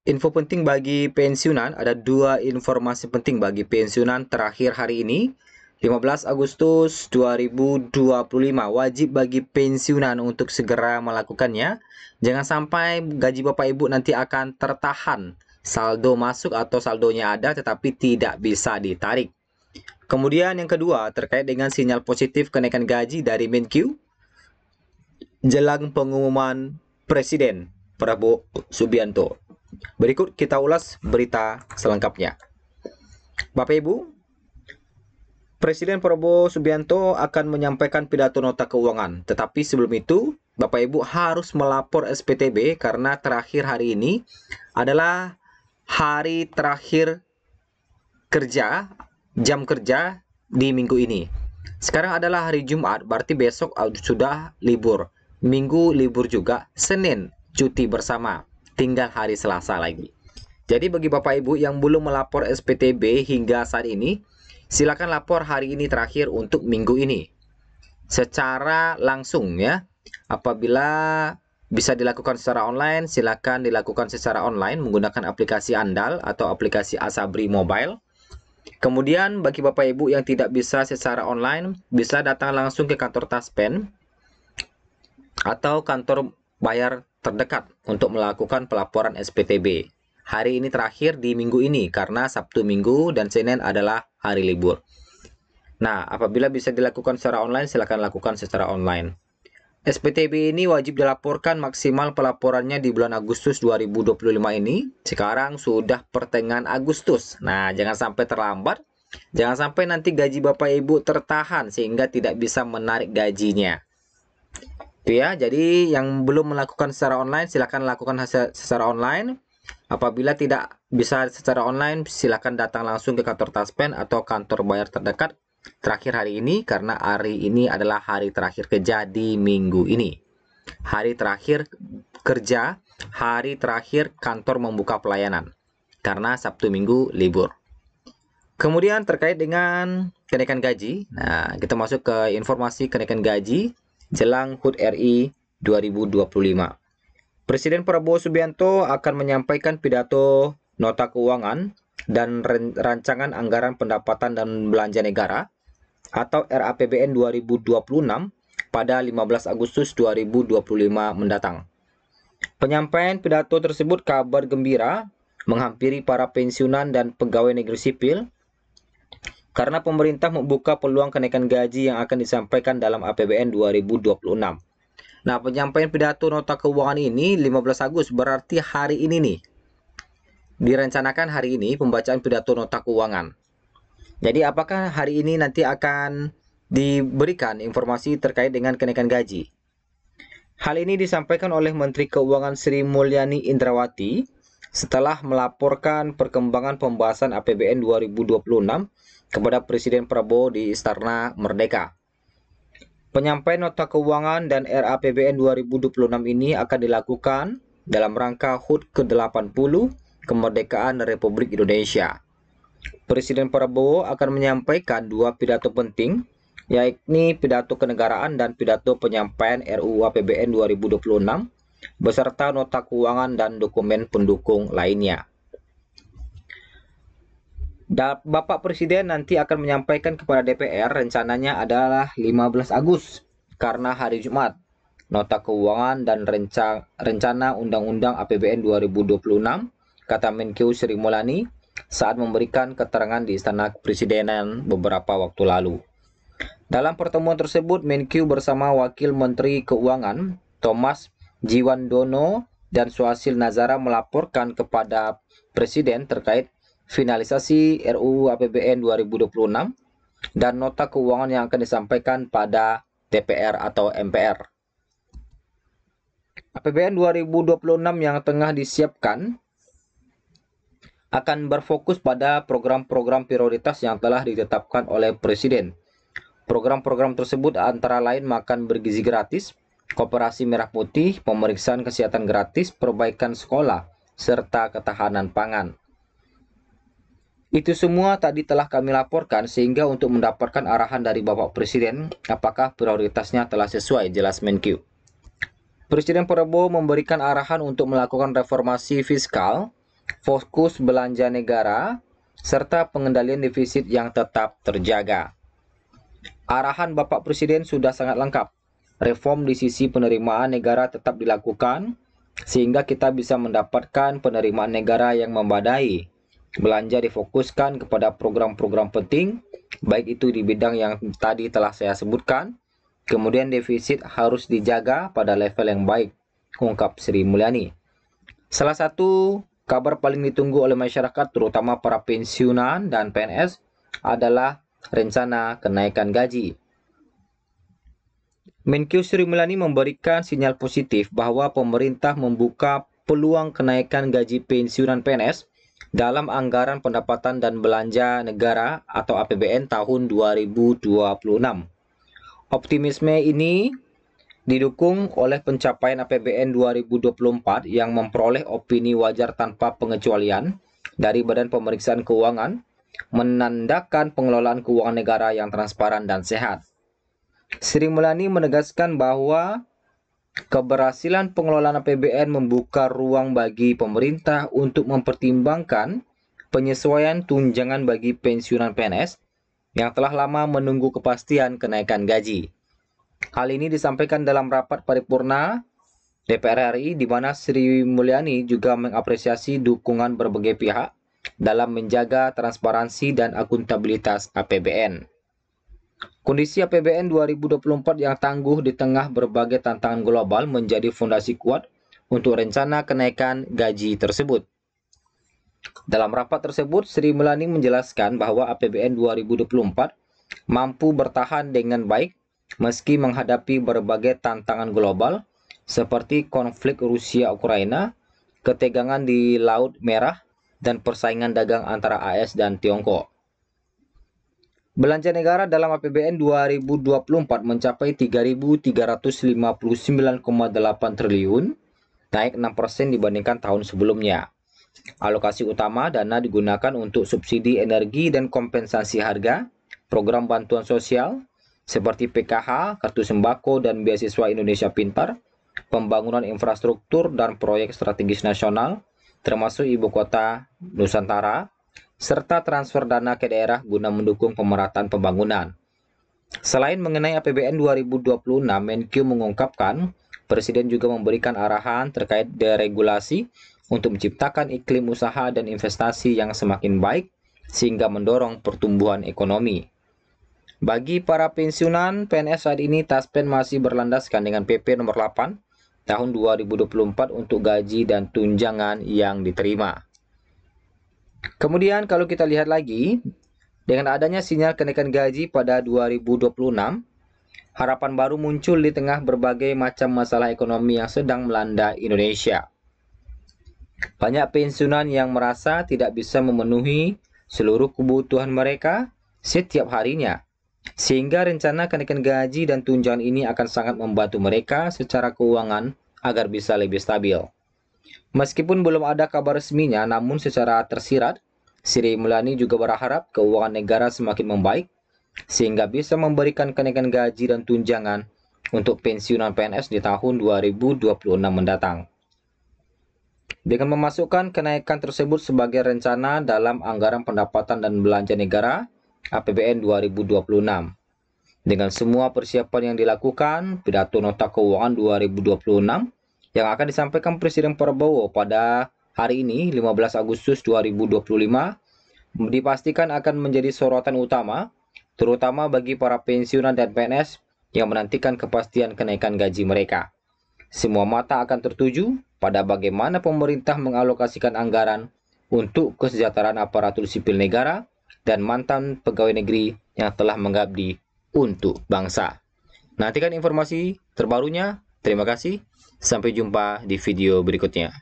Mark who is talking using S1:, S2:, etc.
S1: info penting bagi pensiunan, ada dua informasi penting bagi pensiunan terakhir hari ini. 15 Agustus 2025, wajib bagi pensiunan untuk segera melakukannya. Jangan sampai gaji Bapak Ibu nanti akan tertahan. Saldo masuk atau saldonya ada tetapi tidak bisa ditarik. Kemudian yang kedua, terkait dengan sinyal positif kenaikan gaji dari Menkyu jelang pengumuman Presiden Prabowo Subianto. Berikut kita ulas berita selengkapnya. Bapak Ibu, Presiden Prabowo Subianto akan menyampaikan pidato nota keuangan. Tetapi sebelum itu, Bapak Ibu harus melapor SPTB karena terakhir hari ini adalah hari terakhir kerja, jam kerja di minggu ini. Sekarang adalah hari Jumat, berarti besok sudah libur. Minggu libur juga, Senin cuti bersama. Tinggal hari Selasa lagi. Jadi bagi Bapak Ibu yang belum melapor SPTB hingga saat ini, silakan lapor hari ini terakhir untuk minggu ini. Secara langsung ya. Apabila bisa dilakukan secara online, silakan dilakukan secara online menggunakan aplikasi Andal atau aplikasi Asabri Mobile. Kemudian bagi Bapak Ibu yang tidak bisa secara online, bisa datang langsung ke kantor Taspen atau kantor bayar terdekat untuk melakukan pelaporan SPTB. Hari ini terakhir di minggu ini karena Sabtu, Minggu, dan Senin adalah hari libur. Nah, apabila bisa dilakukan secara online, silakan lakukan secara online. SPTB ini wajib dilaporkan maksimal pelaporannya di bulan Agustus 2025 ini. Sekarang sudah pertengahan Agustus. Nah, jangan sampai terlambat. Jangan sampai nanti gaji Bapak Ibu tertahan sehingga tidak bisa menarik gajinya. Itu ya, jadi yang belum melakukan secara online, silakan lakukan secara online. Apabila tidak bisa secara online, silakan datang langsung ke kantor Taspen atau kantor bayar terdekat terakhir hari ini, karena hari ini adalah hari terakhir kerja di minggu ini. Hari terakhir kerja, hari terakhir kantor membuka pelayanan, karena Sabtu Minggu libur. Kemudian terkait dengan kenaikan gaji, nah kita masuk ke informasi kenaikan gaji jelang HUT RI 2025. Presiden Prabowo Subianto akan menyampaikan pidato nota keuangan dan rancangan anggaran pendapatan dan belanja negara atau RAPBN 2026 pada 15 Agustus 2025 mendatang. Penyampaian pidato tersebut kabar gembira menghampiri para pensiunan dan pegawai negeri sipil karena pemerintah membuka peluang kenaikan gaji yang akan disampaikan dalam APBN 2026. Nah, penyampaian pidato nota keuangan ini 15 Agustus berarti hari ini nih. Direncanakan hari ini pembacaan pidato nota keuangan. Jadi apakah hari ini nanti akan diberikan informasi terkait dengan kenaikan gaji? Hal ini disampaikan oleh Menteri Keuangan Sri Mulyani Indrawati setelah melaporkan perkembangan pembahasan APBN 2026 kepada Presiden Prabowo di Istana Merdeka. Penyampaian nota keuangan dan RAPBN 2026 ini akan dilakukan dalam rangka HUT ke-80 kemerdekaan Republik Indonesia. Presiden Prabowo akan menyampaikan dua pidato penting, yakni pidato kenegaraan dan pidato penyampaian RUU APBN 2026 beserta nota keuangan dan dokumen pendukung lainnya. Bapak Presiden nanti akan menyampaikan kepada DPR rencananya adalah 15 Agustus karena hari Jumat. Nota keuangan dan rencana Undang-Undang APBN 2026, kata Menkyu Sri Mulyani saat memberikan keterangan di Istana Kepresidenan beberapa waktu lalu. Dalam pertemuan tersebut, Menkyu bersama Wakil Menteri Keuangan Thomas Jiwandono dan Suhasil Nazara melaporkan kepada Presiden terkait finalisasi RUU APBN 2026 dan nota keuangan yang akan disampaikan pada DPR atau MPR. APBN 2026 yang tengah disiapkan akan berfokus pada program-program prioritas yang telah ditetapkan oleh Presiden. Program-program tersebut antara lain makan bergizi gratis, koperasi merah putih, pemeriksaan kesehatan gratis, perbaikan sekolah, serta ketahanan pangan. Itu semua tadi telah kami laporkan sehingga untuk mendapatkan arahan dari Bapak Presiden apakah prioritasnya telah sesuai, jelas Menkyu. Presiden Prabowo memberikan arahan untuk melakukan reformasi fiskal fokus belanja negara, serta pengendalian defisit yang tetap terjaga. Arahan Bapak Presiden sudah sangat lengkap. Reform di sisi penerimaan negara tetap dilakukan, sehingga kita bisa mendapatkan penerimaan negara yang membadai. Belanja difokuskan kepada program-program penting, baik itu di bidang yang tadi telah saya sebutkan. Kemudian defisit harus dijaga pada level yang baik, ungkap Sri Mulyani. Salah satu kabar paling ditunggu oleh masyarakat, terutama para pensiunan dan PNS, adalah rencana kenaikan gaji. Menkyu Sri Mulyani memberikan sinyal positif bahwa pemerintah membuka peluang kenaikan gaji pensiunan PNS dalam anggaran pendapatan dan belanja negara atau APBN tahun 2026. Optimisme ini didukung oleh pencapaian APBN 2024 yang memperoleh opini wajar tanpa pengecualian dari Badan Pemeriksaan Keuangan, menandakan pengelolaan keuangan negara yang transparan dan sehat. Sri Mulyani menegaskan bahwa keberhasilan pengelolaan APBN membuka ruang bagi pemerintah untuk mempertimbangkan penyesuaian tunjangan bagi pensiunan PNS yang telah lama menunggu kepastian kenaikan gaji. Hal ini disampaikan dalam rapat paripurna DPR RI, di mana Sri Mulyani juga mengapresiasi dukungan berbagai pihak dalam menjaga transparansi dan akuntabilitas APBN. Kondisi APBN 2024 yang tangguh di tengah berbagai tantangan global menjadi fondasi kuat untuk rencana kenaikan gaji tersebut. Dalam rapat tersebut, Sri Mulyani menjelaskan bahwa APBN 2024 mampu bertahan dengan baik meski menghadapi berbagai tantangan global seperti konflik Rusia-Ukraina, ketegangan di Laut Merah, dan persaingan dagang antara AS dan Tiongkok. Belanja negara dalam APBN 2024 mencapai 3.359,8 triliun, naik 6% dibandingkan tahun sebelumnya. Alokasi utama dana digunakan untuk subsidi energi dan kompensasi harga, program bantuan sosial seperti PKH, kartu sembako, dan beasiswa Indonesia Pintar, pembangunan infrastruktur dan proyek strategis nasional, termasuk ibu kota Nusantara, serta transfer dana ke daerah guna mendukung pemerataan pembangunan. Selain mengenai APBN 2026, Menkyu mengungkapkan, Presiden juga memberikan arahan terkait deregulasi untuk menciptakan iklim usaha dan investasi yang semakin baik sehingga mendorong pertumbuhan ekonomi. Bagi para pensiunan PNS saat ini, Taspen masih berlandaskan dengan PP nomor 8 tahun 2024 untuk gaji dan tunjangan yang diterima. Kemudian kalau kita lihat lagi, dengan adanya sinyal kenaikan gaji pada 2026, harapan baru muncul di tengah berbagai macam masalah ekonomi yang sedang melanda Indonesia. Banyak pensiunan yang merasa tidak bisa memenuhi seluruh kebutuhan mereka setiap harinya, sehingga rencana kenaikan gaji dan tunjangan ini akan sangat membantu mereka secara keuangan agar bisa lebih stabil. Meskipun belum ada kabar resminya, namun secara tersirat, Sri Mulyani juga berharap keuangan negara semakin membaik, sehingga bisa memberikan kenaikan gaji dan tunjangan untuk pensiunan PNS di tahun 2026 mendatang. Dengan memasukkan kenaikan tersebut sebagai rencana dalam anggaran pendapatan dan belanja negara APBN 2026. Dengan semua persiapan yang dilakukan, pidato nota keuangan 2026 yang akan disampaikan Presiden Prabowo pada hari ini, 15 Agustus 2025, dipastikan akan menjadi sorotan utama, terutama bagi para pensiunan dan PNS yang menantikan kepastian kenaikan gaji mereka. Semua mata akan tertuju pada bagaimana pemerintah mengalokasikan anggaran untuk kesejahteraan aparatur sipil negara dan mantan pegawai negeri yang telah mengabdi untuk bangsa. Nantikan informasi terbarunya. Terima kasih. Sampai jumpa di video berikutnya.